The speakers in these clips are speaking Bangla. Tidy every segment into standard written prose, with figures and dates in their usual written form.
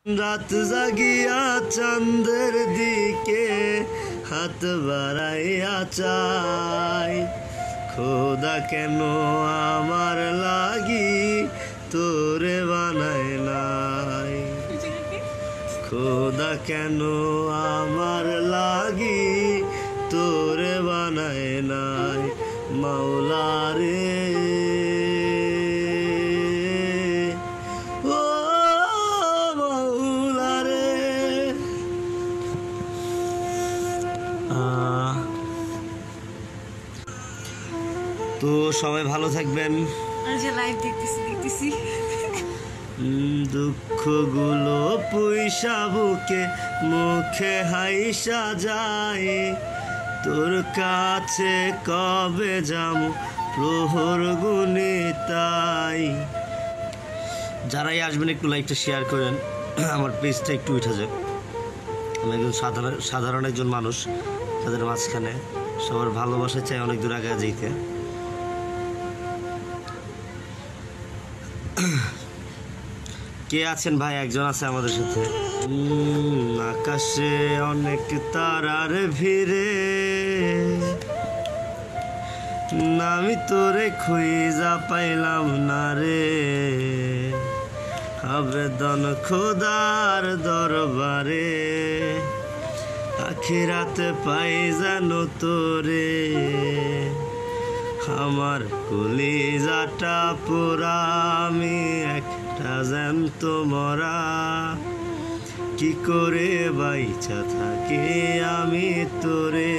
রাত জাগিয়া চাঁদের দিকে হাত বাড়াইয়া চাই, খোদা কেন আমার লাগি তোরে বানায় নাই, খোদা কেন আমার লাগি তোরে বানায় নাই মাওলা রে। তো সবাই ভালো থাকবেন। দুঃখগুলো পয়সা বুকে মুখে হাইসা যায়, তোর কাছে কবে যাবো প্রহর গুনে তাই। যারাই আসবেন একটু লাইকটা শেয়ার করেন, আমার পেজটা একটু উঠে যাক। আমি একজন সাধারণ একজন মানুষ, তাদের মাঝখানে সবার ভালোবাসা চাই অনেক দূর আগে যেতে। কে আছেন ভাই? একজন আছে আমাদের সাথে। আকাশে অনেক তারার ভিড়ে আমি তোরে খুঁজা পাইলাম না রে, আবেদন খোদার দরবারে আখিরাতে পাই জানো তোরে, আমার কলিজাটা পুরা আমি একটা জ্যান্ত মরা, কি করে বাইচা থাকি আমি তোরে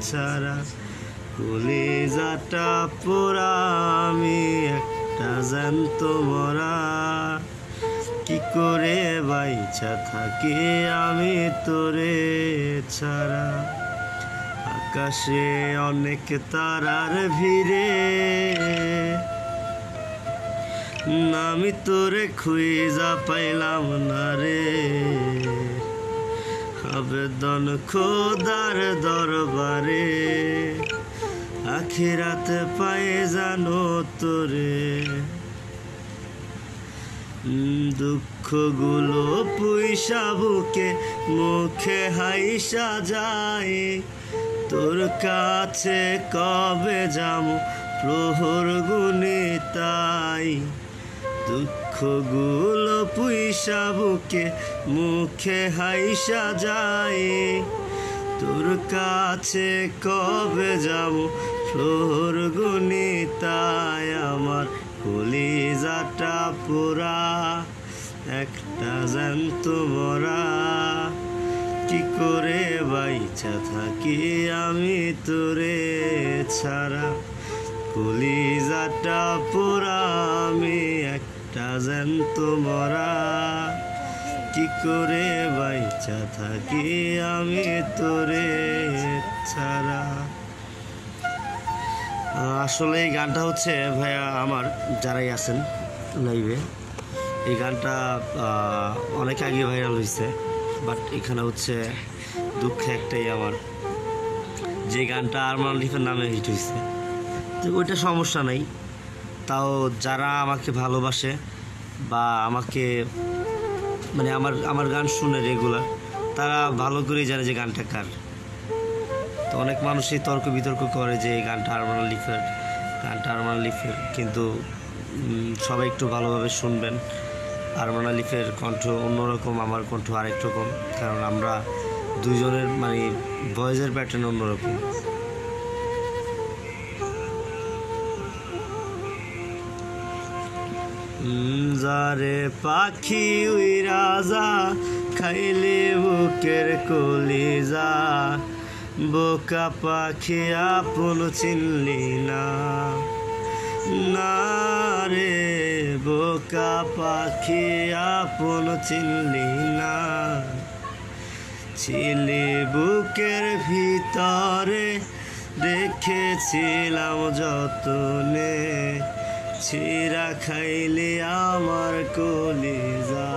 ছাড়া, কলিজাটা পুরা আমি একটা জ্যান্ত মরা, কি করে বাইচা থাকি আমি তোরে ছাড়া। আকাশে অনেক তারার ভিড়ে আমি তোরে খুঁজা পাইলাম না রে, আবেদন খোদার দরবারে আখিরাতে পাই জানো তোরে। দুঃখগুলো পয়সা বুকে মুখে হাইসা যায়, তোর কাছে কবে যাবো প্রহর গুনে তাই। দুঃখগুলো পয়সা বুকে মুখে হাইসা যায়, তোর কাছে কবে যাবো প্রহর গুনে তাই। আমার কলিজাটা পুরা একটা জ্যান্ত মরা, কি করে বাইচা থাকি আমি তোরে ছাড়া, কলিজাটা পুরা আমি একটা জ্যান্ত মরা, কি করে বাইচা থাকি আমি তোরে ছাড়া। আসলে এই গানটা হচ্ছে ভাইয়া আমার যারাই আছেন লাইভে, এই গানটা অনেক আগে ভাইরাল হয়েছে, বাট এখানে হচ্ছে দুঃখ একটাই আমার, যে গানটা আরমান আলিফের নামে হিট হয়েছে, তো ওইটা সমস্যা নেই। তাও যারা আমাকে ভালোবাসে বা আমাকে মানে আমার গান শুনে রেগুলার, তারা ভালো করেই জানে যে গানটা কার। তো অনেক মানুষই তর্ক বিতর্ক করে যে এই গানটা আরমান আলিফের, কিন্তু সবাই একটু ভালোভাবে শুনবেন। আরমান আলিফের কণ্ঠ অন্যরকম, আমার কণ্ঠ আরেক রকম, কারণ আমরা দুইজনের মানে ভয়েসের প্যাটার্ন অন্যরকম। যারে পাখি উইরা যা খাইলে বুকের কলিজা, বোকা পাখি আপন চিনলি না, না রে বোকা পাখি আপন চিনলি না, ছিলি বুকের ভিতরে রেখেছিলাম যতনে, ছিঁড়া খাইলে আমার কলিজা।